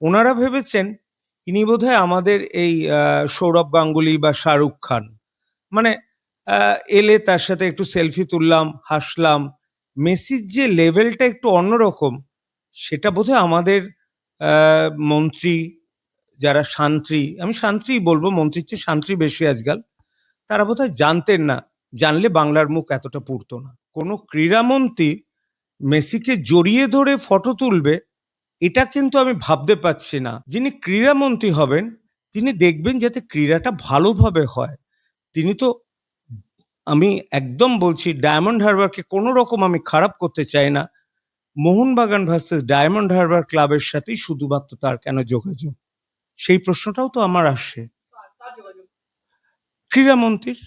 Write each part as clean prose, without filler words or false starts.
ওনারা ভেবেছেন ইনি বোধহয় আমাদের এই সৌরভ গাঙ্গুলি বা শাহরুখ খান। মানে এলে তার সাথে একটু সেলফি তুললাম, হাসলাম। মেসির যে লেভেলটা একটু অন্যরকম, সেটা বোধহয় আমাদের মন্ত্রী যারা শান্ত্রী, আমি শান্ত্রীই বলবো, মন্ত্রীর চেয়ে শান্ত্রী বেশি আজকাল, তারা বোধহয় জানতেন না। জানলে বাংলার মুখ এতটা পুড়তো না। কোনো ক্রীড়ামন্ত্রী মেসিকে জড়িয়ে ধরে ফটো তুলবে, এটা কিন্তু আমি ভাবতে পারছি না। যিনি ক্রীড়ামন্ত্রী হবেন তিনি দেখবেন যাতে ক্রীড়াটা ভালোভাবে হয়। তিনি তো, আমি একদম বলছি, ডায়মন্ড হারবারকে কোনো রকম আমি খারাপ করতে চাই না। মোহনবাগান ভার্সেস ডায়মন্ড হারবার ক্লাবের সাথেই শুধুমাত্র তার কেন যোগাযোগ, সেই প্রশ্নটাও তো আমার আসে। ক্রীড়ামন্ত্রীর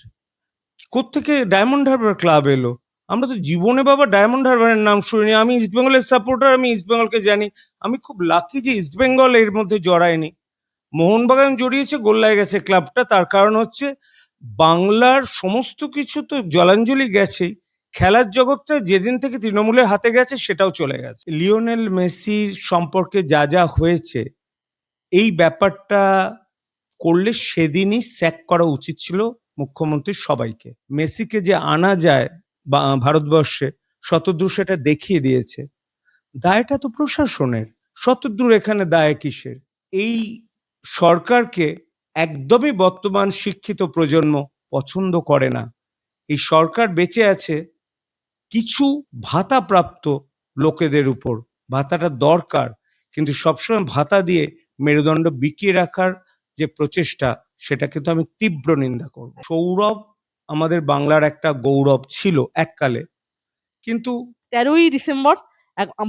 কোত্থেকে ডায়মন্ড হারবার ক্লাব এলো? আমরা তো জীবনে বাবা ডায়মন্ড হারবারের নাম শুনিনি। আমি ইস্টবেঙ্গলের সাপোর্টার, আমি ইস্টবেঙ্গলকে জানি। আমি খুব লাকি যে ইস্টবেঙ্গল এর মধ্যে জড়ায়নি। মোহনবাগান জড়িয়েছে, গোল্লায় গেছে ক্লাবটা। তার কারণ হচ্ছে বাংলার সমস্ত কিছু তো জলাঞ্জলি গেছেই, খেলার জগৎটা যেদিন থেকে তৃণমূলের হাতে গেছে সেটাও চলে গেছে। লিওনেল মেসির সম্পর্কে যা যা হয়েছে, এই ব্যাপারটা করলে সেদিনই স্যাক করা উচিত ছিল মুখ্যমন্ত্রীর সবাইকে। মেসিকে যে আনা যায় বা ভারতবর্ষে, শতদূর সেটা দেখিয়ে দিয়েছে। দায়টা তো প্রশাসনের, শতদূর এখানে দায় কিসের? এই সরকারকে একদমই বর্তমান শিক্ষিত প্রজন্ম পছন্দ করে না। এই সরকার বেঁচে আছে কিছু ভাতাপ্রাপ্ত লোকেদের উপর। ভাতাটা দরকার, কিন্তু সবসময় ভাতা দিয়ে মেরুদণ্ড বিকিয়ে রাখার যে প্রচেষ্টা, সেটা কিন্তু আমি তীব্র নিন্দা করব। সৌরভ আমাদের বাংলার একটা গৌরব ছিল এককালে, কিন্তু 13ই ডিসেম্বর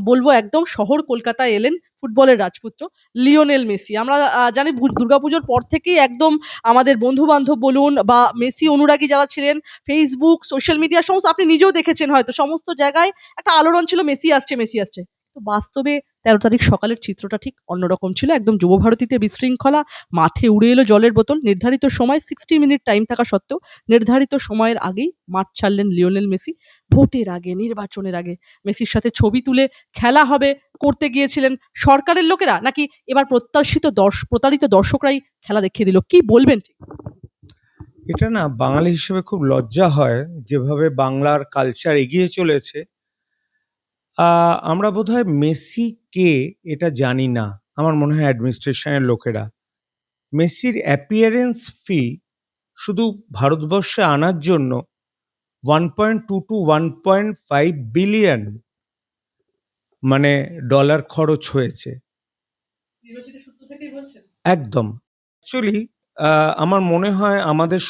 বলবো একদম শহর কলকাতায় এলেন ফুটবলের রাজপুত্র লিওনেল মেসি। আমরা জানি দুর্গাপুজোর পর থেকেই একদম আমাদের বন্ধু বান্ধব বলুন বা মেসি অনুরাগী যারা ছিলেন, ফেসবুক, সোশ্যাল মিডিয়া সমস্ত, আপনি নিজেও দেখেছেন হয়তো, সমস্ত জায়গায় একটা আলোড়ন ছিল মেসি আসছে মেসি আসছে। তো বাস্তবে 13 তারিখ সকালের চিত্রটা ঠিক অন্যরকম ছিল। একদম যুবভারতীতে বিশৃঙ্খলা, মাঠে উড়ে এলো জলের বোতল। নির্ধারিত সময় 60 মিনিট টাইম থাকা সত্ত্বেও নির্ধারিত সময়ের আগেই মাঠ ছাড়লেন লিওনেল মেসি। ভোটের আগে, নির্বাচনের আগে মেসির সাথে ছবি তুলে খেলা হবে করতে গিয়েছিলেন সরকারের লোকেরা, নাকি এবার প্রতারিত দর্শকরাই খেলা দেখিয়ে দিল? কি বলবেন? এটা না বাঙালি হিসেবে খুব লজ্জা হয় যেভাবে বাংলার কালচার এগিয়ে চলেছে। আমরা বোধহয় মেসি কে এটা জানি না, আমার মনে হয় অ্যাডমিনিস্ট্রেশনের লোকেরা। মেসির অ্যাপিয়ারেন্স ফি শুধু ভারতবর্ষে আনার জন্য 1.2 to 1.5 বিলিয়ন মানে ডলার খরচ হয়েছে। একদম। অ্যাকচুয়ালি আমার মনে হয় আমাদের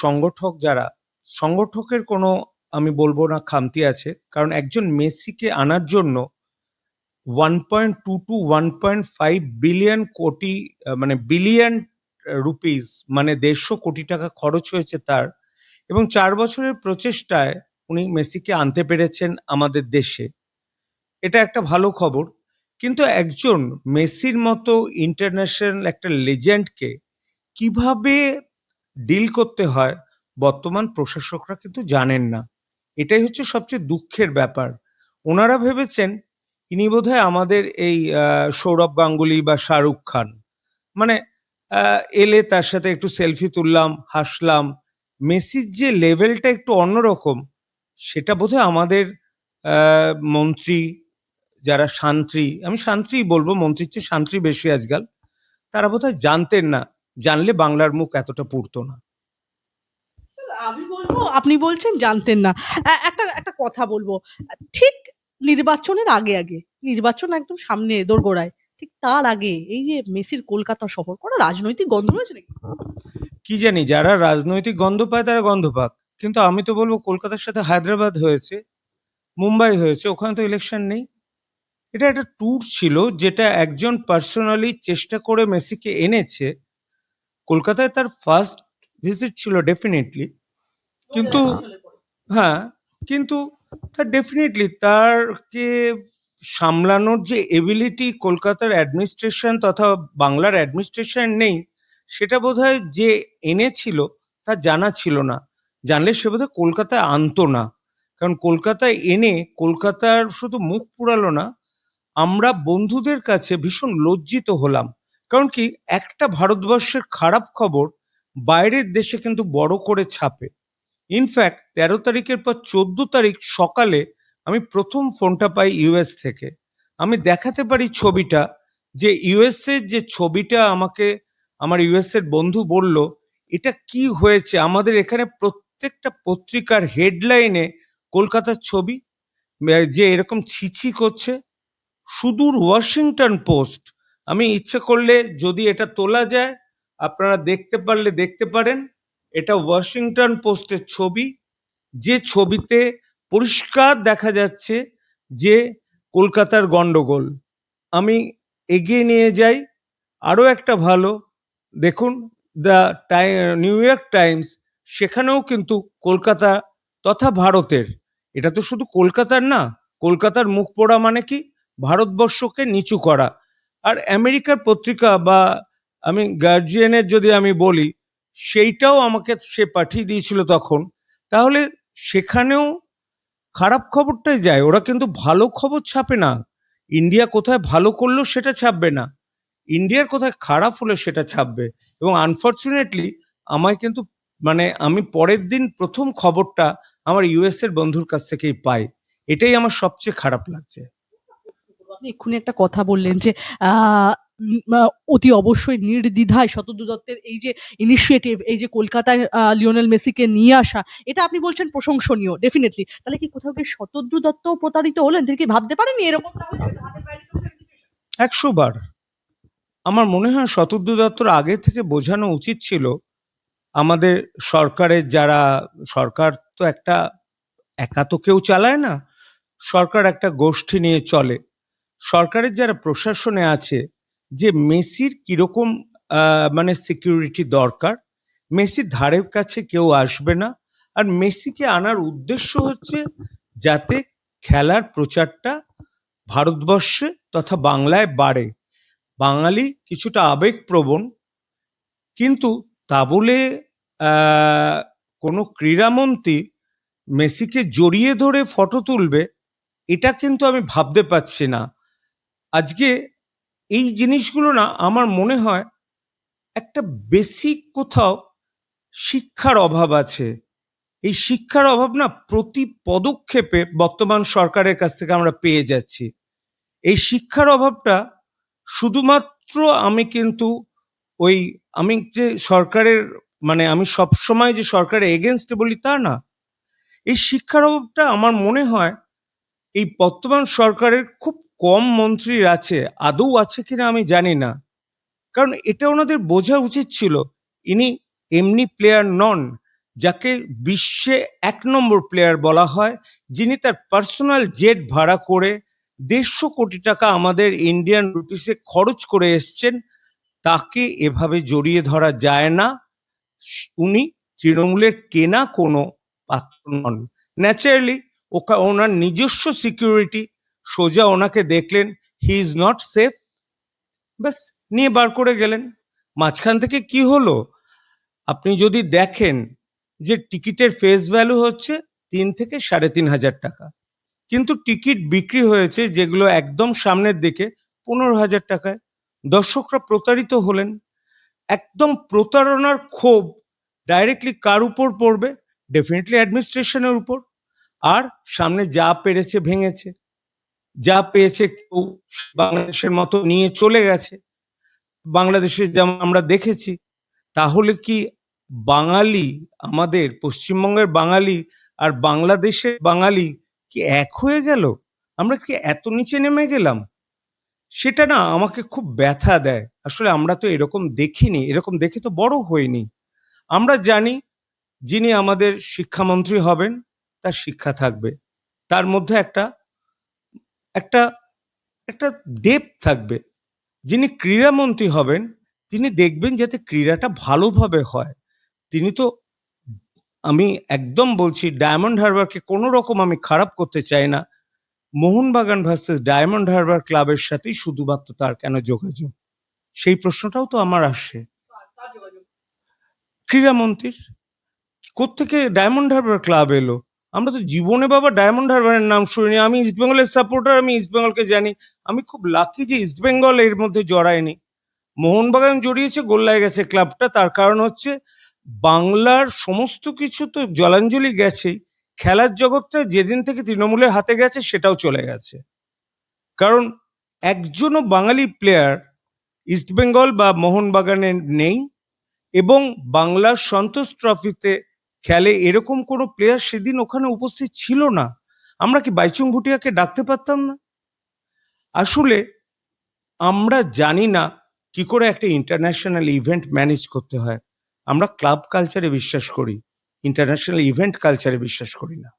সংগঠকের কোনো, আমি বলবো না খামতি আছে, কারণ একজন মেসিকে আনার জন্য 1.2 to 1.5 বিলিয়ন কোটি মানে বিলিয়ন রুপিস মানে 150 কোটি টাকা খরচ হয়েছে তার। এবং 4 বছরের প্রচেষ্টায় উনি মেসিকে আনতে পেরেছেন আমাদের দেশে। এটা একটা ভালো খবর। কিন্তু একজন মেসির মতো ইন্টারন্যাশনাল একটা লেজেন্ডকে কিভাবে ডিল করতে হয় বর্তমান প্রশাসকরা কিন্তু জানেন না। এটাই হচ্ছে সবচেয়ে দুঃখের ব্যাপার। ওনারা ভেবেছেন ইনি বোধহয় আমাদের এই সৌরভ গাঙ্গুলি বা শাহরুখ খান। মানে এলে তার সাথে একটু সেলফি তুললাম, হাসলাম। মেসির যে লেভেলটা একটু অন্যরকম, সেটা বোধহয় আমাদের মন্ত্রী যারা শান্ত্রী, আমি শান্ত্রীই বলবো, মন্ত্রীর চেয়ে শান্ত্রী বেশি আজকাল, তারা বোধহয় জানতেন না। জানলে বাংলার মুখ এতটা পুড়তো না। আমি বলবো, আপনি বলছেন জানতেন না। একটা একটা কথা বলবো, ঠিক নির্বাচনের আগে আগে, নির্বাচন একদম সামনে দোরগোড়ায়, ঠিক তার আগে এই যে মেসির কলকাতা শহর, কোনো রাজনৈতিক গন্ধ রয়েছে নাকি? কি জানি, যারা রাজনৈতিক গন্ধ পায় তারা গন্ধ পাক, কিন্তু আমি তো বলবো কলকাতার সাথে হায়দ্রাবাদ হয়েছে, মুম্বাই হয়েছে, ওখানে তো ইলেকশন নেই। এটা একটা ট্যুর ছিল যেটা একজন পার্সোনালি চেষ্টা করে মেসিকে এনেছে। কলকাতায় তার ফার্স্ট ভিজিট ছিল ডেফিনেটলি, কিন্তু হ্যাঁ, কিন্তু তার ডেফিনেটলি তারকে সামলানোর যে এবিলিটি কলকাতার অ্যাডমিনিস্ট্রেশন তথা বাংলার অ্যাডমিনিস্ট্রেশন নেই, সেটা বোধহয় যে এনেছিল তার জানা ছিল না। জানলে সে বোধহয় কলকাতায় আনতো না। কারণ কলকাতায় এনে কলকাতার শুধু মুখ পুরালো না, আমরা বন্ধুদের কাছে ভীষণ লজ্জিত হলাম কারণ কি, একটা ভারতবর্ষের খারাপ খবর বাইরের দেশে কিন্তু বড় করে ছাপে। ইনফ্যাক্ট 13 তারিখের পর 14 তারিখ সকালে আমি প্রথম ফোনটা পাই ইউএস থেকে। আমি দেখাতে পারি ছবিটা, যে ইউএস এর যে ছবিটা আমাকে আমার ইউএস এর বন্ধু বলল, এটা কি হয়েছে, আমাদের এখানে প্রত্যেকটা পত্রিকার হেডলাইনে কলকাতার ছবি, যে এরকম ছিছি করছে। সুদূর ওয়াশিংটন পোস্ট, আমি ইচ্ছে করলে যদি এটা তোলা যায়, আপনারা দেখতে পারলে দেখতে পারেন, এটা ওয়াশিংটন পোস্টের ছবি, যে ছবিতে পরিষ্কার দেখা যাচ্ছে যে কলকাতার গন্ডগোল। আমি এগিয়ে নিয়ে যাই, আরও একটা ভালো, দেখুন, দ্য নিউ ইয়র্ক টাইমস, সেখানেও কিন্তু কলকাতা তথা ভারতের, এটা তো শুধু কলকাতার না, কলকাতার মুখ পোড়া মানে কি, ভারতবর্ষকে নিচু করা। আর আমেরিকার পত্রিকা বা আমি গার্জিয়ানের যদি আমি বলি, সেইটাও আমাকে সে পাঠিয়ে দিয়েছিল তখন। তাহলে সেখানেও খারাপ খবরটাই যায়, ওরা কিন্তু ভালো খবর ছাপে না। ইন্ডিয়া কোথায় ভালো করলো সেটা ছাপবে না, ইন্ডিয়ার কোথায় খারাপ হলো সেটা ছাপবে। এবং আনফর্চুনেটলি আমায় কিন্তু, মানে আমি পরের দিন প্রথম খবরটা আমার ইউএস এর বন্ধুর কাছ থেকেই পাই। এটাই আমার সবচেয়ে খারাপ লাগছে। আপনি এক্ষুনি একটা কথা বললেন যে আ অতি অবশ্যই নির্দ্বিধায় শতদ্রু দত্তের এই যে ইনিশিয়েটিভ, এই যে কলকাতায় লিওনেল মেসিকে নিয়ে আসা, এটা আপনি বলছেন প্রশংসনীয় ডেফিনিটলি। তাহলে কি কোথাও গিয়ে শতদ্রু দত্তও প্রতারিত হলেন? তিনি কি ভাবতে পারেননি এরকমটা হয়ে যাবে? হাতের বাইরে চলে যাবে situation? 100 বার আমার মনে হয় শতদ্রু দত্তর আগে থেকে বোঝানো উচিত ছিল আমাদের সরকারের যারা, সরকার তো একটা একা তো কেউ চালায় না, সরকার একটা গোষ্ঠী নিয়ে চলে। সরকারের যারা প্রশাসনে আছে, যে মেসির কিরকম মানে সিকিউরিটি দরকার, মেসির ধারের কাছে কেউ আসবে না। আর মেসিকে আনার উদ্দেশ্য হচ্ছে যাতে খেলার প্রচারটা ভারতবর্ষে তথা বাংলায় বাড়ে। বাঙালি কিছুটা আবেগপ্রবণ, কিন্তু তা বলে কোনো ক্রীড়ামন্ত্রী মেসিকে জড়িয়ে ধরে ফটো তুলবে, এটা কিন্তু আমি ভাবতে পারছি না। আজকে এই জিনিসগুলো না, আমার মনে হয় একটা বেসিক কোথাও শিক্ষার অভাব আছে। এই শিক্ষার অভাব না প্রতি পদক্ষেপে বর্তমান সরকারের কাছ থেকে আমরা পেয়ে যাচ্ছি। এই শিক্ষার অভাবটা শুধুমাত্র, আমি কিন্তু ওই, আমি যে সরকারের, মানে আমি সবসময় যে সরকারের এগেনস্টে বলি তা না। এই শিক্ষার অভাবটা আমার মনে হয় এই বর্তমান সরকারের খুব কম মন্ত্রীর আছে, আদৌ আছে কিনা আমি জানি না। কারণ এটা ওনাদের বোঝা উচিত ছিল, ইনি এমনি প্লেয়ার নন যাকে বিশ্বে 1 নম্বর প্লেয়ার বলা হয়, যিনি তার পার্সোনাল জেট ভাড়া করে 150 কোটি টাকা আমাদের ইন্ডিয়ান রুপিসে খরচ করে এসছেন। তাকে এভাবে জড়িয়ে ধরা যায় না। উনি তৃণমূলের কেনা কোনো পাত্র নন। ন্যাচারালি ওনার নিজস্ব সিকিউরিটি, সোজা ওনাকে দেখলেন, হি ইজ নট সেফ, ব্যাস নিয়ে বার করে গেলেন। মাঝখান থেকে কি হলো, আপনি যদি দেখেন যে টিকিটের ফেস ভ্যালু হচ্ছে 3 থেকে 3,500 টাকা, কিন্তু টিকিট বিক্রি হয়েছে যেগুলো একদম সামনের দিকে 15,000 টাকায়। দর্শকরা প্রতারিত হলেন। একদম প্রতারণার ক্ষোভ ডাইরেক্টলি কার উপর পড়বে? ডেফিনেটলি অ্যাডমিনিস্ট্রেশনের উপর। আর সামনে যা পেরেছে ভেঙেছে, যা পেয়েছে কেউ বাংলাদেশের মতো নিয়ে চলে গেছে, বাংলাদেশে যেমন আমরা দেখেছি। তাহলে কি বাঙালি, আমাদের পশ্চিমবঙ্গের বাঙালি আর বাংলাদেশের বাঙালি কি এক হয়ে গেল? আমরা কি এত নিচে নেমে গেলাম? সেটা না আমাকে খুব ব্যথা দেয়। আসলে আমরা তো এরকম দেখিনি, এরকম দেখে তো বড় হইনি। আমরা জানি যিনি আমাদের শিক্ষামন্ত্রী হবেন তার শিক্ষা থাকবে, তার মধ্যে একটা একটা একটা ডেপথ থাকবে। যিনি ক্রীড়ামন্ত্রী হবেন তিনি দেখবেন যাতে ক্রীড়াটা ভালোভাবে হয়। তিনি তো, আমি একদম বলছি, ডায়মন্ড হারবারকে কোনো রকম আমি খারাপ করতে চাই না। মোহনবাগান ভার্সেস ডায়মন্ড হারবার ক্লাবের সাথেই শুধুমাত্র তার কেন যোগাযোগ, সেই প্রশ্নটাও তো আমার আসে। কার যোগাযোগ? ক্রীড়ামন্ত্রীর কোত্থেকে ডায়মন্ড হারবার ক্লাব এলো? আমরা তো জীবনে বাবা ডায়মন্ড হারবারের নাম শুনিনি। আমি ইস্টবেঙ্গলের সাপোর্টার, আমি ইস্টবেঙ্গলকে জানি। আমি খুব লাকি যে ইস্টবেঙ্গল এর মধ্যে জড়ায়নি। মোহনবাগান জড়িয়েছে, গোল্লায় গেছে ক্লাবটা। তার কারণ হচ্ছে বাংলার সমস্ত কিছু তো জলাঞ্জলি গেছেই, খেলার জগৎটা যেদিন থেকে তৃণমূলের হাতে গেছে সেটাও চলে গেছে। কারণ একজনও বাঙালি প্লেয়ার ইস্টবেঙ্গল বা মোহনবাগানে নেই, এবং বাংলার সন্তোষ ট্রফিতে খেলে এরকম কোনো প্লেয়ার সেদিন ওখানে উপস্থিত ছিল না। আমরা কি বাইচুং ভুটিয়াকে ডাকতে পারতাম না? আসলে আমরা জানি না কি করে একটা ইন্টারন্যাশনাল ইভেন্ট ম্যানেজ করতে হয়। আমরা ক্লাব কালচারে বিশ্বাস করি, ইন্টারন্যাশনাল ইভেন্ট কালচারে বিশ্বাস করি না।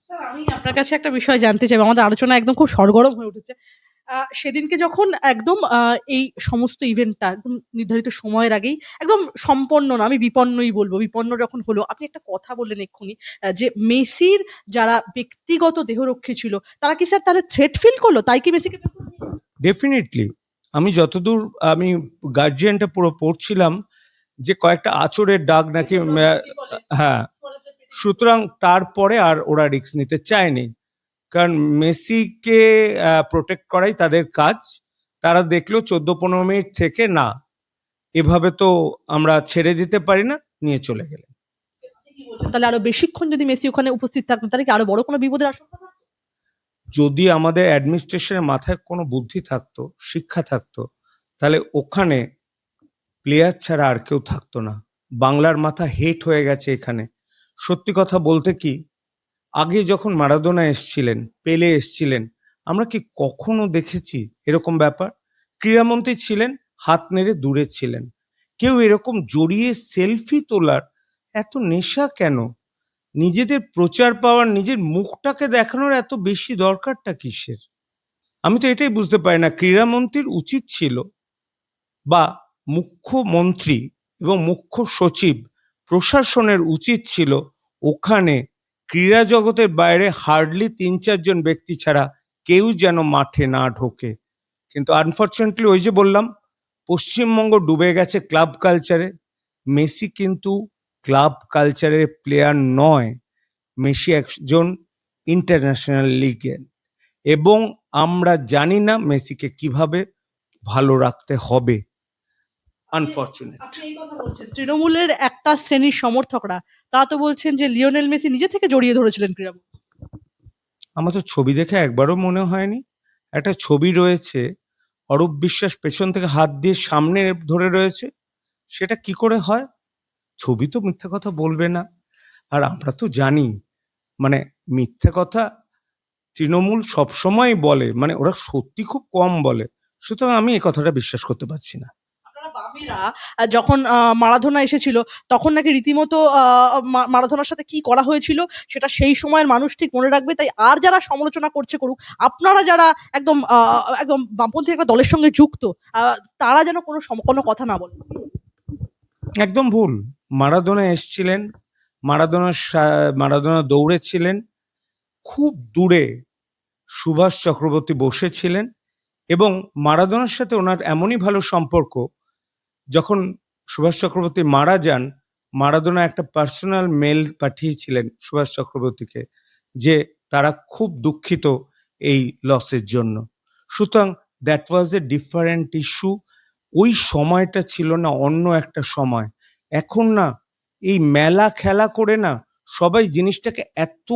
স্যার, আমি আপনার কাছে একটা বিষয় জানতে চাইবো। আমাদের আলোচনা একদম খুব সরগরম হয়ে উঠেছে। সেদিনকে যখন একদম এই সমস্ত ইভেন্টটা একদম নির্ধারিত সময়ের আগেই একদম সম্পন্ন না, আমি বিপন্নই বলব। বিপন্ন যখন হলো, আপনি একটা কথা বললেন এক্ষুনি, যে মেসির যারা ব্যক্তিগত দেহরক্ষী ছিল, তারা কি স্যার তাহলে থ্রেট ফিল করলো? তাই কি মেসিকে বের করে দিল? ডেফিনেটলি। আমি যতদূর আমি গার্জিয়ানটা পুরো পড়ছিলাম যে কয়েকটা আঁচড়ের দাগ নাকি কি বলে? হ্যাঁ, সুয়ারেজের পেটে কি সুতরাং তারপরে আর ওরা রিস্ক নিতে চায়নি। কারণ মেসিকে প্রোটেক্ট করাই তাদের কাজ। তারা দেখলো 14-15 মিনিট থেকে না, এভাবে তো আমরা ছেড়ে দিতে পারি না, নিয়ে চলে গেলেন। আপনি কি বলছেন? তাহলে আরো বেশিক্ষণ যদি মেসি ওখানে উপস্থিত থাকতো, তাহলে কি আরো বড় কোনো বিপদের আশঙ্কা থাকতো? যদি আমাদের অ্যাডমিনিস্ট্রেশনের মাথায় কোনো বুদ্ধি থাকতো, শিক্ষা থাকতো, তাহলে ওখানে প্লেয়ার ছাড়া আর কেউ থাকতো না। বাংলার মাথা হেট হয়ে গেছে এখানে। সত্যি কথা বলতে কি, আগে যখন মারাদোনা এসছিলেন, পেলে এসছিলেন, আমরা কি কখনো দেখেছি এরকম ব্যাপার? ক্রীড়ামন্ত্রী ছিলেন, হাত নেড়ে দূরে ছিলেন। কেউ এরকম জড়িয়ে সেলফি তোলার এত নেশা কেন? নিজেদের প্রচার পাওয়ার, নিজের মুখটাকে দেখানোর এত বেশি দরকারটা কিসের? আমি তো এটাই বুঝতে পারি না। ক্রীড়ামন্ত্রীর উচিত ছিল, বা মুখ্যমন্ত্রী এবং মুখ্য সচিব প্রশাসনের উচিত ছিল, ওখানে ক্রীড়া জগতের বাইরে হার্ডলি 3-4 জন ব্যক্তি ছাড়া কেউ যেন মাঠে না ঢোকে। কিন্তু আনফর্চুনেটলি ওই যে বললাম, পশ্চিমবঙ্গ ডুবে গেছে ক্লাব কালচারে। মেসি কিন্তু ক্লাব কালচারের প্লেয়ার নয়, মেসি একজন ইন্টারন্যাশনাল লিগের, এবং আমরা জানি না মেসিকে কিভাবে ভালো রাখতে হবে। আনফর্চুনেট। আপনি এই কথা বলছেন। তৃণমূলের একটা শ্রেণীর সমর্থকরা তারা তো বলছেন যে লিওনেল মেসি নিজে থেকে জড়িয়ে ধরেছিলেন ক্রীড়ামন্ত্রী। আমার তো ছবি দেখে একবারও মনে হয়নি। একটা ছবি রয়েছে, অরূপ বিশ্বাস পেছন থেকে হাত দিয়ে সামনে ধরে রয়েছে। সেটা কি করে হয়? ছবি তো মিথ্যে কথা বলবে না। আর আমরা তো জানি, মানে মিথ্যে কথা তৃণমূল সবসময় বলে, মানে ওরা সত্যি খুব কম বলে। সুতরাং আমি এই কথাটা বিশ্বাস করতে পারছি না। আপনারা বামেরা যখন মারাদোনা এসেছিল, তখন নাকি রীতিমতো মারাদোনার সাথে কি করা হয়েছিল সেটা সেই সময়ের মানুষ ঠিক মনে রাখবে। তাই আর যারা সমালোচনা করছে করুক। আপনারা যারা একদম একদম বামপন্থী একটা দলের সঙ্গে যুক্ত, আ তারা যেন কোনো কথা না বলে। একদম ভুল। মারাদোনা এসছিলেন, মারাদোনা দৌড়েছিলেন, খুব দূরে সুভাষ চক্রবর্তী বসেছিলেন, এবং মারাদোনার সাথে ওনার এমনই ভালো সম্পর্ক, যখন সুভাষ চক্রবর্তী মারা যান, মারাদোনা একটা পার্সোনাল মেল পাঠিয়েছিলেন সুভাষ চক্রবর্তীকে, যে তারা খুব দুঃখিত এই লসের জন্য। সুতরাং that was a different issue. ওই সময়টা ছিল না, অন্য একটা সময়। এখন না, এই মেলা খেলা করে না সবাই জিনিসটাকে এত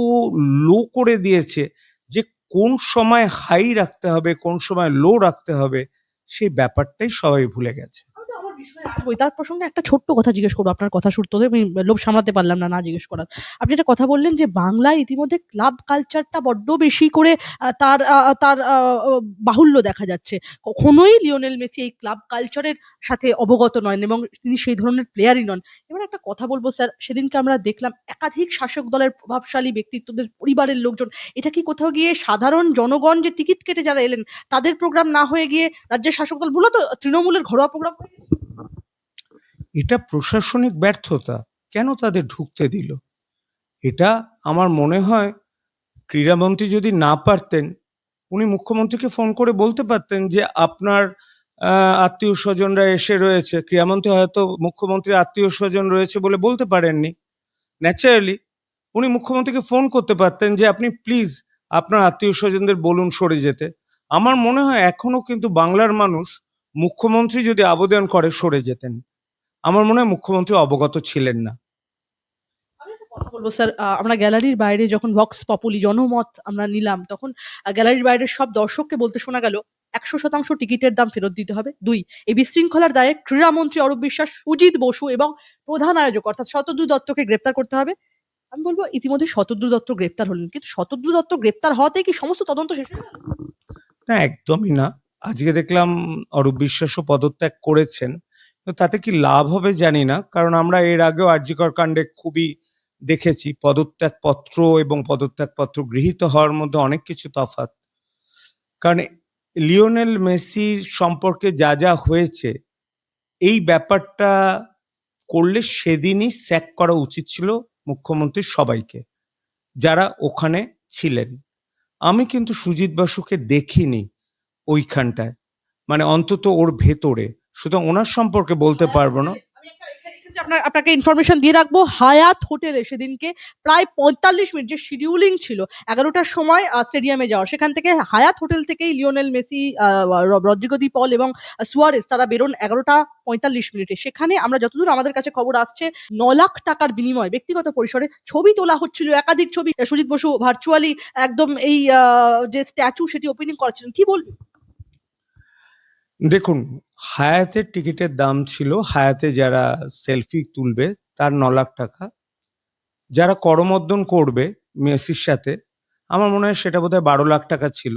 লো করে দিয়েছে যে কোন সময় হাই রাখতে হবে, কোন সময় লো রাখতে হবে, সেই ব্যাপারটাই সবাই ভুলে গেছে। আমি তো আমার বিষয়ে আসবোই। তার প্রসঙ্গে একটা ছোট্ট কথা জিজ্ঞেস করবো আপনার কথা সূত্রে আমি লোভ সামলাতে পারলাম না, না জিজ্ঞেস করার। আপনি একটা কথা বললেন যে বাংলায় ইতিমধ্যে ক্লাব কালচারটা বড্ড বেশি করে তার বাহুল্য দেখা যাচ্ছে। কখনোই লিওনেল মেসি এই ক্লাব কালচারের সাথে অবগত নন এবং তিনি সেই ধরনের প্লেয়ারই নন। এবার একটা কথা বলব স্যার, সেদিনকে আমরা দেখলাম একাধিক শাসক দলের প্রভাবশালী ব্যক্তিত্বদের পরিবারের লোকজন, এটা কি কোথাও গিয়ে সাধারণ জনগণ যে টিকিট কেটে যারা এলেন তাদের প্রোগ্রাম না হয়ে গিয়ে রাজ্যের শাসক দল মূলত তৃণমূলের ঘরোয়া প্রোগ্রাম হয়ে গেছে? এটা প্রশাসনিক ব্যর্থতা। কেন তাদের ঢুকতে দিল? এটা আমার মনে হয়, ক্রীড়ামন্ত্রী যদি না পারতেন, উনি মুখ্যমন্ত্রীকে ফোন করে বলতে পারতেন যে আপনার আত্মীয় স্বজনরা এসে রয়েছে। ক্রীড়ামন্ত্রী হয়তো মুখ্যমন্ত্রীর আত্মীয় স্বজন রয়েছে বলে বলতে পারেননি। ন্যাচারালি উনি মুখ্যমন্ত্রীকে ফোন করতে পারতেন যে আপনি প্লিজ আপনার আত্মীয় স্বজনদের বলুন সরে যেতে। আমার মনে হয় এখনো কিন্তু বাংলার মানুষ মুখ্যমন্ত্রী যদি আবেদন করে সরে যেতেন। আমার মনে হয় মুখ্যমন্ত্রী অবগত ছিলেন না। আমি একটা কথা বলবো স্যার, আমরা গ্যালারির বাইরে যখন ভক্স পপুলি জনমত আমরা নিলাম, তখন গ্যালারির বাইরের সব দর্শককে বলতে শোনা গেল ১০০% টিকিটের দাম ফেরত দিতে হবে। ২, এই বিশৃঙ্খলার দায়ে ক্রীড়ামন্ত্রী অরূপ বিশ্বাস, সুজিত বসু এবং প্রধান আয়োজক অর্থাৎ শতদ্রু দত্তকে গ্রেপ্তার করতে হবে। আমি বলব ইতিমধ্যে শতদ্রু দত্ত গ্রেপ্তার হলেন। কিন্তু শতদ্রু দত্ত গ্রেপ্তার হওয়াতেই কি সমস্ত তদন্ত শেষ হয়ে গেল? না, একদমই না। আজকে দেখলাম অরূপ বিশ্বাসও পদত্যাগ করেছেন। তো তাতে কি লাভ হবে জানি না। কারণ আমরা এর আগেও আর.জি. কর কাণ্ডে খুবই দেখেছি পদত্যাগপত্র এবং পদত্যাগপত্র গৃহীত হওয়ার মধ্যে অনেক কিছু তফাৎ। কারণ লিওনেল মেসির সম্পর্কে যা যা হয়েছে, এই ব্যাপারটা করলে সেদিনই স্যাক করা উচিত ছিল মুখ্যমন্ত্রীর সবাইকে, যারা ওখানে ছিলেন। আমি কিন্তু সুজিত বসুকে দেখিনি ওইখানটায়, মানে অন্তত ওর ভেতরে। সুতরাং ওনার সম্পর্কে বলতে হায়াত পারবো না। হোটেলে আমি একটা এক্ষেত্রে আপনাকে ইনফরমেশন দিয়ে রাখবো। হায়াত হোটেলে সেদিনকে প্রায় ৪৫ মিনিট যে শিডিউলিং ছিল ১১টার সময় স্টেডিয়ামে যাওয়ার, সেখান থেকে হায়াত হোটেল থেকেই লিওনেল মেসি, রদ্রিগো দি পল এবং সুয়ারেজ তারা বেরোন ১১টা ৪৫ মিনিটে। সেখানে আমরা যতদূর আমাদের কাছে খবর আসছে ৯ লাখ টাকার বিনিময়ে ব্যক্তিগত পরিসরে ছবি তোলা হচ্ছিল, একাধিক ছবি। সুজিত বসু ভার্চুয়ালি একদম এই যে স্ট্যাচু সেটি ওপেনিং করাচ্ছিলেন। কি বলবেন? দেখুন, হায়াতের টিকিটের দাম ছিল, হায়াতে যারা সেলফি তুলবে তার ৯ লাখ টাকা। যারা করমর্দন করবে মেসির সাথে, আমার মনে হয় সেটা বোধহয় ১২ লাখ টাকা ছিল।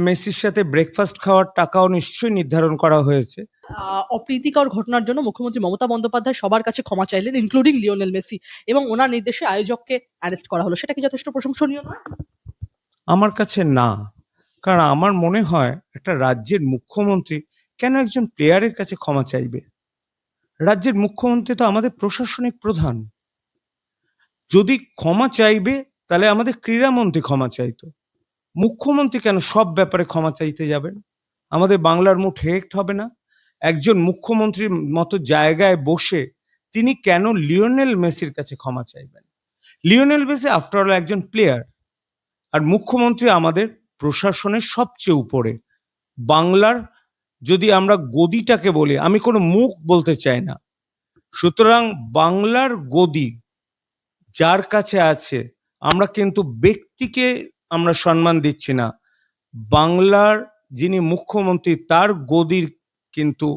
মেসির সাথে ব্রেকফাস্ট খাওয়ার টাকাও নিশ্চয়ই নির্ধারণ করা হয়েছে। অপ্রীতিকর ঘটনার জন্য মুখ্যমন্ত্রী মমতা বন্দ্যোপাধ্যায় সবার কাছে ক্ষমা চাইলেন, ইনক্লুডিং লিওনেল মেসি, এবং ওনার নির্দেশে আয়োজককে অ্যারেস্ট করা হলো। সেটা কি যথেষ্ট প্রশংসনীয় নয়? আমার কাছে না। কারণ আমার মনে হয় একটা রাজ্যের মুখ্যমন্ত্রী কেন একজন প্লেয়ারের কাছে ক্ষমা চাইবে? রাজ্যের মুখ্যমন্ত্রী তো আমাদের প্রশাসনিক প্রধান। যদি ক্ষমা চাইবে তাহলে আমাদের ক্রীড়ামন্ত্রী ক্ষমা চাইতো। মুখ্যমন্ত্রী কেন সব ব্যাপারে ক্ষমা চাইতে যাবেন? আমাদের বাংলার মুখ হেক্ট হবে না? একজন মুখ্যমন্ত্রীর মতো জায়গায় বসে তিনি কেন লিওনেল মেসির কাছে ক্ষমা চাইবেন? লিওনেল মেসি আফটার অল একজন প্লেয়ার, আর মুখ্যমন্ত্রী আমাদের প্রশাসনের সবচেয়ে উপরে। বাংলার যদি আমরা গদিটাকে বলি, আমি কোনো মুখ বলতে চাই না, সুতরাং বাংলার গদি যার কাছে আছে, আমরা কিন্তু ব্যক্তিকে আমরা সম্মান দিচ্ছি না, বাংলার যিনি মুখ্যমন্ত্রী তার গদির কিন্তু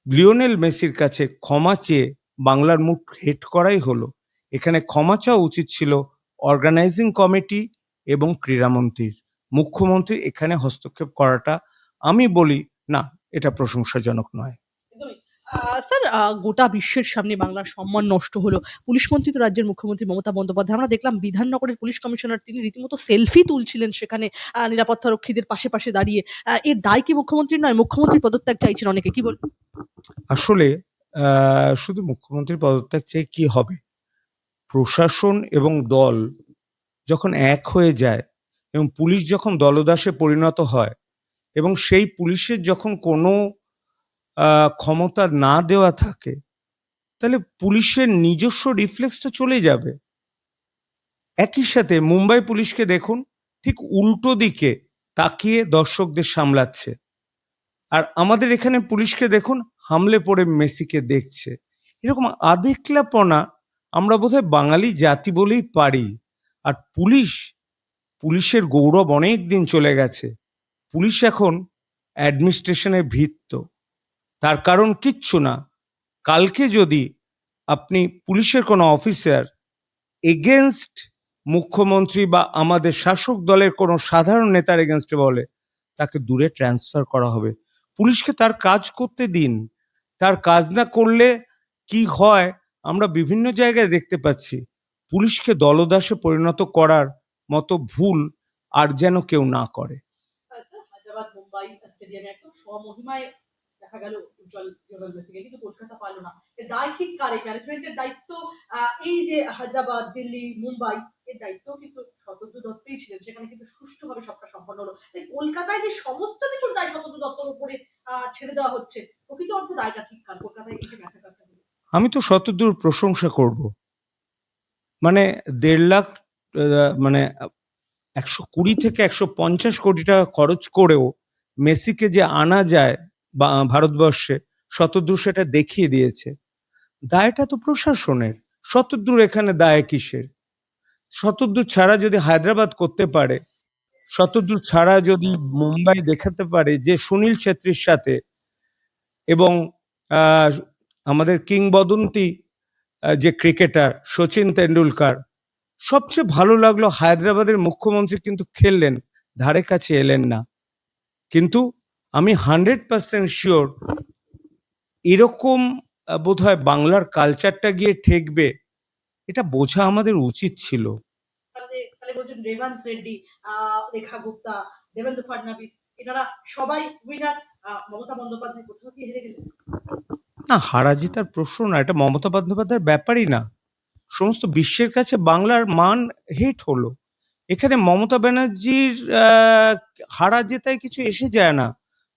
লিওনেল মেসির কাছে ক্ষমা চেয়ে বাংলার মুখ হেট করাই হলো। এখানে ক্ষমা চাওয়া উচিত ছিল অর্গানাইজিং কমিটি এবং ক্রীড়ামন্ত্রীর। মুখ্যমন্ত্রী এখানে হস্তক্ষেপ করাটা আমি বলি না, এটা প্রশংসাজনক নয়। একদমই। স্যার, গোটা বিশ্বের সামনে বাংলার সম্মান নষ্ট হলো। পুলিশ মন্ত্রী তো রাজ্যের মুখ্যমন্ত্রী মমতা বন্দ্যোপাধ্যায়। আমরা দেখলাম বিধাননগরের পুলিশ কমিশনার তিনি রীতিমতো সেলফি তুলছিলেন সেখানে নিরাপত্তারক্ষীদের পাশে দাঁড়িয়ে। এর দায় কি মুখ্যমন্ত্রীর নয়? মুখ্যমন্ত্রীর পদত্যাগ চাইছেন অনেকে। কি বলবেন? আসলে শুধু মুখ্যমন্ত্রীর পদত্যাগ চেয়ে কি হবে? প্রশাসন এবং দল যখন এক হয়ে যায় এবং পুলিশ যখন দলদাসে পরিণত হয় এবং সেই পুলিশের যখন কোনো ক্ষমতা না দেওয়া থাকে, তাহলে পুলিশের নিজস্ব রিফ্লেক্সটা চলে যাবে। একই সাথে মুম্বাই পুলিশকে দেখুন, ঠিক উল্টো দিকে তাকিয়ে দর্শকদের সামলাচ্ছে। আর আমাদের এখানে পুলিশকে দেখুন, হামলে পড়ে মেসিকে দেখছে। এরকম আধেকলাপনা আমরা বোধহয় বাঙালি জাতি বলেই পারি। আর পুলিশের গৌরব অনেক দিন চলে গেছে। পুলিশ এখন অ্যাডমিনিস্ট্রেশনের ভিত্ত। তার কারণ কিচ্ছু না, কালকে যদি আপনি পুলিশের কোনো অফিসার এগেনস্ট মুখ্যমন্ত্রী বা আমাদের শাসক দলের কোনো সাধারণ নেতার এগেনস্টে বলে, তাকে দূরে ট্রান্সফার করা হবে। পুলিশকে তার কাজ করতে দিন। তার কাজ না করলে কি হয় আমরা বিভিন্ন জায়গায় দেখতে পাচ্ছি। পুলিশকে দলদাসে পরিণত করার মতো ভুল আর যেন কেউ না করে। স্যার, হায়দ্রাবাদ মুম্বাই স্টেডিয়ামে একদম স্বমহিমায় দেখা গেল উজ্জ্বল লিওনেল মেসিকে, কিন্তু কলকাতা পারল না। এর দায় ঠিক কার? এই ম্যানেজমেন্টের দায়িত্ব, এই যে হায়দ্রাবাদ, দিল্লি, মুম্বাই, এর দায়িত্ব কিন্তু শতদ্রু দত্তই ছিলেন। সেখানে কিন্তু সুষ্ঠুভাবে সবটা সম্পন্ন হলো। তাই কলকাতায় যে সমস্ত কিছুর দায় শতদ্রু দত্তর উপরে ছেড়ে দেওয়া হচ্ছে, প্রকৃত অর্থে দায়টা ঠিক কার? কলকাতায় এই যে ম্যাসাকারটা হলো। আমি তো শতদূর প্রশংসা করব। মানে ১.৫ লাখ, মানে ১২০ থেকে ১৫০ কোটি টাকা খরচ করেও মেসিকে যে আনা যায় বা ভারতবর্ষে, শতদূর সেটা দেখিয়ে দিয়েছে। দায়টা তো প্রশাসনের। শতদূর এখানে দায় কিসের? শতদূর ছাড়া যদি হায়দ্রাবাদ করতে পারে, শতদূর ছাড়া যদি মুম্বাই দেখাতে পারে যে সুনীল ছেত্রীর সাথে এবং আহ, আমাদের কিংবদন্তি যে ক্রিকেটার সচিন তেন্ডুলকার, সবচেয়ে ভালো লাগলো হায়দ্রাবাদের মুখ্যমন্ত্রী কিন্তু খেললেন, ধারে কাছে এলেন না। কিন্তু আমি 100% শিওর এরকম বোধহয় বাংলার কালচারটা গিয়ে ঠেকবে, এটা বোঝা আমাদের উচিত ছিল। তাহলে বলছেন রেভান্স রেড্ডি, রেখা গুপ্তা, দেবেন্দ্র ফাডনাবিস, এনারা সবাই উইনার, মমতা বন্দ্যোপাধ্যায় কোথাও কি হেরে গেলেন? না, হারা জেতার প্রশ্ন না, এটা মমতা বন্দ্যোপাধ্যায়ের ব্যাপারই না। সমস্ত বিশ্বের কাছে বাংলার মান হেট হলো। এখানে মমতা ব্যানার্জির হারা জেতায় কিছু এসে যায় না।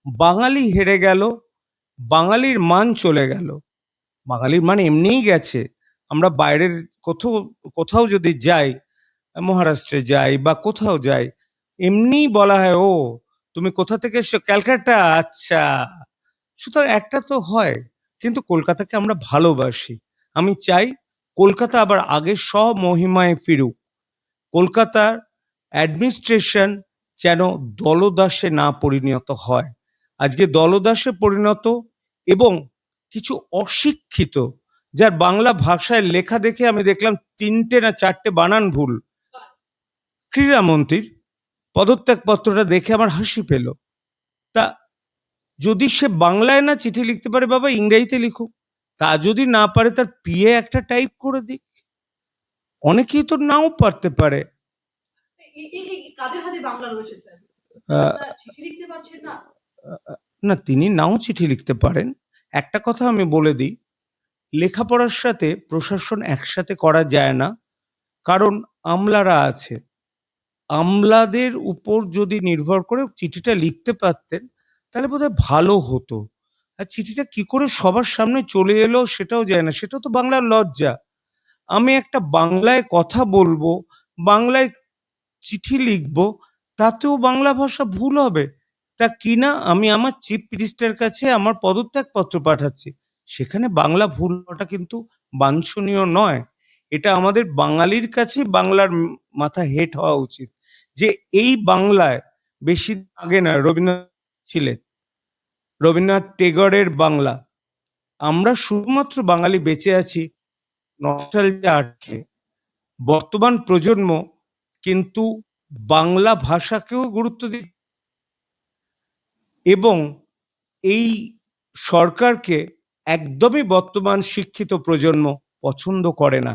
বাঙালি হেরে গেল, বাঙালির মান চলে গেল। বাঙালির মান এমনিই গেছে। আমরা বাইরের কোথাও কোথাও যদি যাই, মহারাষ্ট্রে যাই বা কোথাও যাই, এমনিই বলা হয়, ও তুমি কোথা থেকে এসছো? ক্যালকাটা, আচ্ছা। সুতরাং একটা তো হয়, কিন্তু কলকাতাকে আমরা ভালোবাসি। আমি চাই কলকাতা আবার আগের স্বমহিমায় ফিরুক। কলকাতার অ্যাডমিনিস্ট্রেশন যেন দলদাসে না পরিণত হয়। আজকে দলদাসে পরিণত, এবং কিছু অশিক্ষিত, যার বাংলা ভাষায় লেখা দেখে আমি দেখলাম 3টে না 4টে বানান ভুল। ক্রীড়ামন্ত্রীর পদত্যাগপত্রটা দেখে আমার হাসি পেল। তা যদি সে বাংলায় না চিঠি লিখতে পারে, বাবা ইংরেজিতে লিখুক। তা যদি না পারে, তার পিএ একটা টাইপ করে দিক। অনেকেই তো নাও পারতে পারে। কাদের হাতে বাংলা রয়েছে স্যার? আহ, চিঠি লিখতে পারছেন না? না, তিনি নাও চিঠি লিখতে পারেন। একটা কথা আমি বলে দিই, লেখাপড়ার সাথে প্রশাসন একসাথে করা যায় না। কারণ আমলারা আছে, আমলাদের উপর যদি নির্ভর করে চিঠিটা লিখতে পারতেন, তাহলে বোধহয় ভালো হতো। আর চিঠিটা কি করে সবার সামনে চলে এলো সেটাও যায় না, সেটাও তো বাংলার লজ্জা। আমি একটা বাংলায় কথা বলবো, বাংলায় চিঠি লিখবো, তাতেও বাংলা ভাষা ভুল হবে। তা কিনা আমি আমার চিফ মিনিস্টারের কাছে আমার পদত্যাগপত্র পাঠাচ্ছি, সেখানে বাংলা ভুল হওয়াটা কিন্তু বাঞ্ছনীয় নয়। এটা আমাদের বাঙালির কাছে বাংলার মাথা হেট হওয়া উচিত, যে এই বাংলায় বেশি দিন আগে নয় রবীন্দ্রনাথ ছিলেন, রবীন্দ্রনাথ টেগরের বাংলা। আমরা শুধুমাত্র বাঙালি বেঁচে আছি নস্টালজিয়া আটকে। বর্তমান প্রজন্ম কিন্তু বাংলা ভাষাকেও গুরুত্ব দিচ্ছে, এবং এই সরকারকে একদমই বর্তমান শিক্ষিত প্রজন্ম পছন্দ করে না।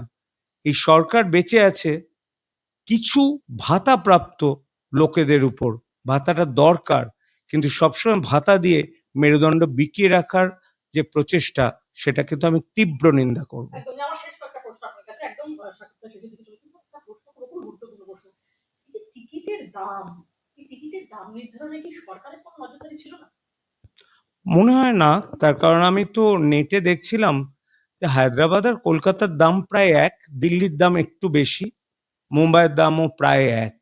এই সরকার বেঁচে আছে কিছু ভাতাপ্রাপ্ত লোকেদের উপর। ভাতাটা দরকার, কিন্তু সবসময় ভাতা দিয়ে মেরুদণ্ড বিকিয়ে রাখার যে প্রচেষ্টা, সেটা কিন্তু আমি তীব্র নিন্দা করব। একদমই। আমার শেষ কয়েকটা প্রশ্ন আপনার কাছে, একদম সাক্ষাৎকার শেষের দিকে চলেছি। একটা প্রশ্ন পুরোপুরি গুরুত্বপূর্ণ প্রশ্ন। এই যে টিকিটের দাম, এই টিকিটের দাম নির্ধারণে কি সরকারের কোনো নজরদারি ছিল না? মনে হয় না। তার কারণ আমি তো নেটে দেখছিলাম যে হায়দ্রাবাদ আর কলকাতার দাম প্রায় এক, দিল্লির দাম একটু বেশি, মুম্বাইয়ের দামও প্রায় এক।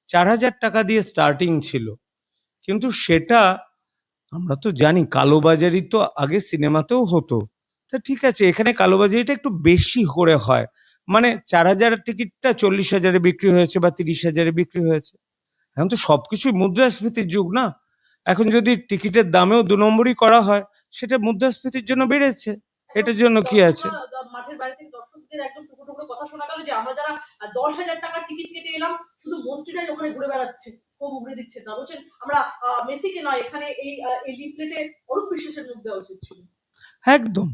4,000 টাকা দিয়ে স্টার্টিং ছিল। কিন্তু সেটা আমরা তো জানি কালোবাজারি তো আগে সিনেমাতেও হতো। তা ঠিক আছে, এখানে কালোবাজারিটা একটু বেশি করে হয়। মানে 4,000 টিকিটটা 40,000-এ বিক্রি হয়েছে বা 30,000-এ বিক্রি হয়েছে। এখন তো সবকিছুই মুদ্রাস্ফীতির যুগ না। এখন যদি টিকিটের দামেও 2 নম্বরই করা হয়, সেটা মুদ্রাস্ফীতির জন্য বেড়েছে। একদম। এটার জন্য কি আছে? মাঠের বাইরে থেকে দর্শকদের একদম টুকরো টুকরো কথা শোনা গেল যে আমরা যারা 10,000 টাকার টিকিট কেটে এলাম, শুধু মন্ত্রীরাই ওখানে ঘুরে বেড়াচ্ছে, ক্ষোভ উগড়ে দিচ্ছেন না। বলছেন আমরা মেসিকে নয়, এখানে এই লিফলেটে অরূপ বিশ্বাসের মুখ দেওয়া উচিত ছিল। একদম।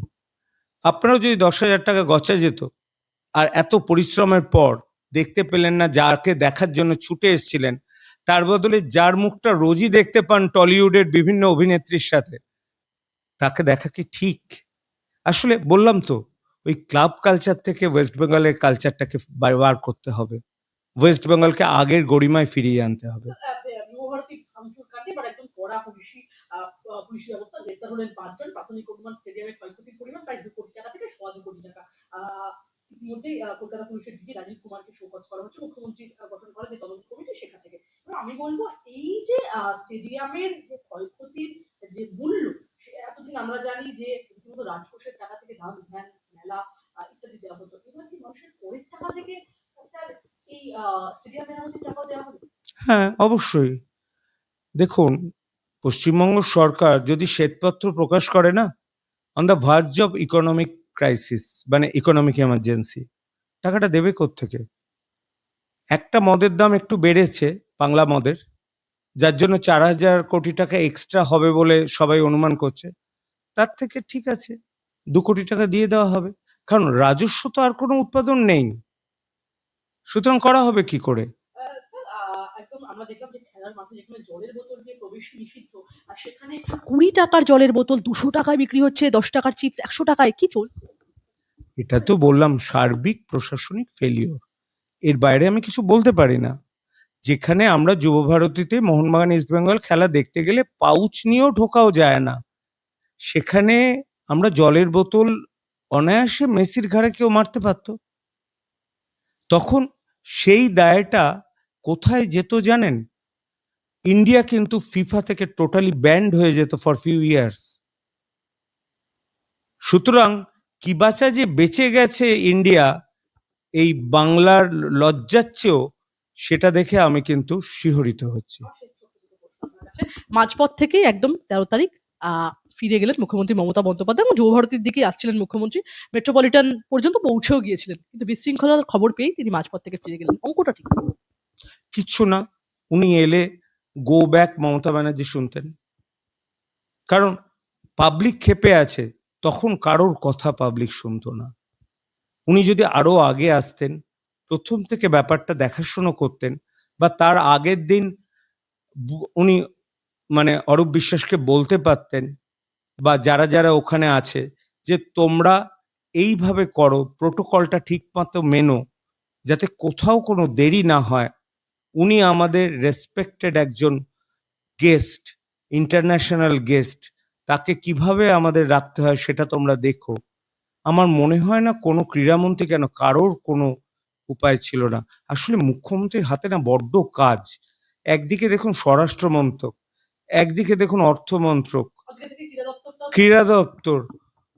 আপনারও যদি 10,000 টাকা গচ্ছা যেত, আর এত পরিশ্রমের পর দেখতে পেলেন না যাকে দেখার জন্য ছুটে এসেছিলেন, তার বদলে যার মুখটা রোজই দেখতে পান টলিউডের বিভিন্ন অভিনেত্রীর সাথে, তাকে দেখা কি ঠিক? আসলে বললাম তো, ওই ক্লাব কালচার থেকে ওয়েস্ট বেঙ্গলের কালচারটাকে বার করতে হবে। ওয়েস্ট বেঙ্গলকে আগের গরিমায় ফিরিয়ে আনতে হবে। যুবভারতী ভাঙচুর কাণ্ডে এবার একদম কড়া পুলিশি ব্যবস্থা, গ্রেপ্তার হলেন 5 জন। প্রাথমিক অনুমান স্টেডিয়ামের ক্ষয়ক্ষতির পরিমাণ প্রায় 2 কোটি টাকা থেকে 2.25 কোটি টাকা। ইতিমধ্যেই কলকাতা পুলিশের ডিজি রাজীব কুমারকে শোকজ করা হচ্ছে। মুখ্যমন্ত্রী গঠন করা যে তদন্ত কমিটি, সেখান থেকে। আমি বলবো এই যে স্টেডিয়ামের যে ক্ষয়ক্ষতির যে মূল্য, সে এতদিন আমরা জানি যে রীতিমতো রাজকোষের টাকা থেকে গান ধ্যান মেলা ইত্যাদি দেওয়া হতো, এবার কি মানুষের করের টাকা থেকে স্যার এই স্টেডিয়াম মেরামতির টাকাও দেওয়া হবে? হ্যাঁ, অবশ্যই। দেখুন, পশ্চিমবঙ্গ সরকার যদি শ্বেতপত্র প্রকাশ করে না, on the verge of economic crisis, মানে ইকোনমিক এমার্জেন্সি, টাকাটা দেবে কোত্থেকে? একটা মদের দাম একটু বেড়েছে, বাংলা মদের, যার জন্য 4,000 কোটি টাকা এক্সট্রা হবে বলে সবাই অনুমান করছে। তার থেকে ঠিক আছে, 2 কোটি টাকা দিয়ে দেওয়া হবে। কারণ রাজস্ব তো আর কোনো উৎপাদন নেই, সুতরাং করা হবে কি করে? স্যার একদম আমরা দেখলাম যে খেলার মাঠে যেখানে জলের বোতল দিয়ে প্রবেশ নিষিদ্ধ, আর সেখানে 20 টাকার জলের বোতল 200 টাকায় বিক্রি হচ্ছে, 10 টাকার চিপস 100 টাকায়, কি চলছে? এটা তো বললাম সার্বিক প্রশাসনিক ফেলিওর, এর বাইরে আমি কিছু বলতে পারি না। যেখানে আমরা যুবভারতীতে মোহনবাগান ইস্টবেঙ্গল খেলা দেখতে গেলে পাউচ নিয়েও ঢোকাও যায় না, সেখানে আমরা জলের বোতল অনায়াসে মেসির ঘাড়ে কেউ মারতে পারতো। তখন সেই দায়টা কোথায় যেত জানেন? ইন্ডিয়া কিন্তু ফিফা থেকে টোটালি ব্যান্ড হয়ে যেত ফর ফিউ ইয়ার্স। সুতরাং কিবাচা যে বেঁচে গেছে ইন্ডিয়া এই বাংলার লজ্জার চেয়েও, সেটা দেখে আমি কিন্তু শিহরিত হচ্ছি। মাঝপথ থেকেই একদম 13 তারিখ ফিরে গেলেন মুখ্যমন্ত্রী মমতা বন্দ্যোপাধ্যায় এবং যুবভারতীর দিকেই আসছিলেন মুখ্যমন্ত্রী, মেট্রোপলিটন পর্যন্ত পৌঁছেও গিয়েছিলেন, কিন্তু বিশৃঙ্খলার খবর পেয়েই তিনি মাঝপথ থেকে ফিরে গেলেন। অঙ্কটা ঠিক? কিচ্ছু না, উনি এলে গো ব্যাক মমতা ব্যানার্জি শুনতেন। কারণ পাবলিক ক্ষেপে আছে, তখন কারোর কথা পাবলিক শুনতো না। উনি যদি আরো আগে আসতেন, প্রথম থেকে ব্যাপারটা দেখাশোনা করতেন, বা তার আগের দিন উনি মানে অরূপ বিশ্বাসকে বলতে পারতেন, বা যারা যারা ওখানে আছে, যে তোমরা এইভাবে করো, প্রোটোকলটা ঠিক মতো মেনো, যাতে কোথাও কোনো দেরি না হয়। উনি আমাদের রেসপেক্টেড একজন গেস্ট, ইন্টারন্যাশনাল গেস্ট, তাকে কিভাবে আমাদের রাখতে হয় সেটা তোমরা দেখো। আমার মনে হয় না কোনো ক্রীড়ামন্ত্রী, কেন কারোর কোনো উপায় ছিল না। আসলে মুখ্যমন্ত্রীর হাতে না বড্ড কাজ। একদিকে দেখুন স্বরাষ্ট্র মন্ত্রক, একদিকে দেখুন অর্থমন্ত্রক, আজকে থেকে ক্রীড়া দপ্তরটাও ক্রীড়া দপ্তর,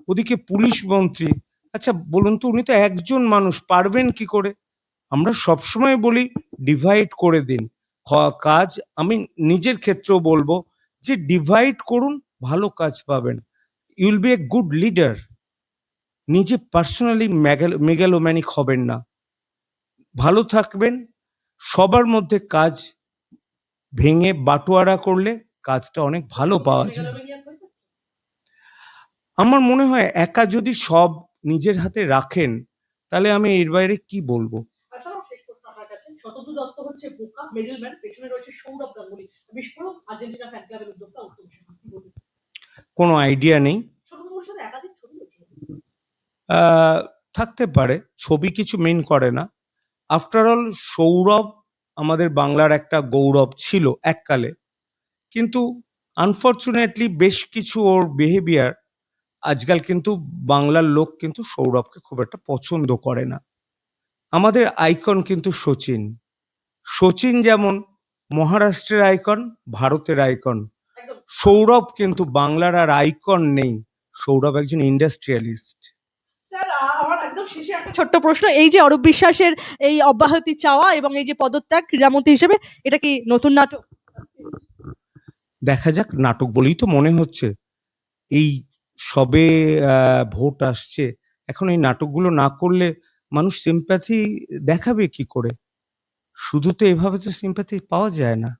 ওদিকে পুলিশ মন্ত্রী। আচ্ছা বলুন তো, উনি তো একজন মানুষ, পারবেন কি করে? আমরা সবসময় বলি ডিভাইড করে দিন কাজ। আমি নিজের ক্ষেত্রেও বলবো যে ডিভাইড করুন, ভালো কাজ পাবেন। You'll B a good leader. নিজে পার্সোনালি মেগালোম্যানিক হবেন না, ভালো থাকবেন। সবার মধ্যে কাজ ভেঙে বাটোয়ারা করলে কাজটা অনেক ভালো পাওয়া যায়। মেগালোম্যানিয়াক হয়ে যাচ্ছে। আমার মনে হয় একা যদি সব নিজের হাতে রাখেন, তাহলে আমি এর বাইরে কি বলবো। আচ্ছা, আমার শেষ প্রশ্ন আপনার কাছে। শতদু দত্ত হচ্ছে বোকা, মিডলম্যান, পেছনে রয়েছে সৌরভ গাঙ্গুলি, বিস্ফোরক আর্জেন্টিনা ফ্যান ক্লাবের উদ্যোক্তা উত্তম সিংহ, কি বলবেন? কোনো আইডিয়া নেই। শতদুর সাথে একাধিক ছবি হয়েছিল। আহ, থাকতে পারে, ছবি কিছু মেন করে না। আফটার অল সৌরভ আমাদের বাংলার একটা গৌরব ছিল এককালে, কিন্তু আনফর্চুনেটলি বেশ কিছু ওর বিহেভিয়ার আজকাল কিন্তু বাংলার লোক কিন্তু সৌরভকে খুব একটা পছন্দ করে না। আমাদের আইকন কিন্তু সচিন। সচিন যেমন মহারাষ্ট্রের আইকন, ভারতের আইকন, একদম। সৌরভ কিন্তু বাংলার আর আইকন নেই। সৌরভ একজন ইন্ডাস্ট্রিয়ালিস্ট। স্যার আমার একদম শেষে একটা ছোট্ট প্রশ্ন, এই যে অরূপ বিশ্বাসের এই অব্যাহতি চাওয়া এবং এই যে পদত্যাগ ক্রীড়ামন্ত্রী হিসেবে, এটা কি নতুন নাটক? দেখা যাক, নাটক বলেই তো মনে হচ্ছে। এই সবে ভোট আসছে, এখন এই নাটকগুলো না করলে মানুষ সিম্প্যাথি দেখাবে কি করে? শুধু তো এভাবে তো সিম্প্যাথি পাওয়া যায় না।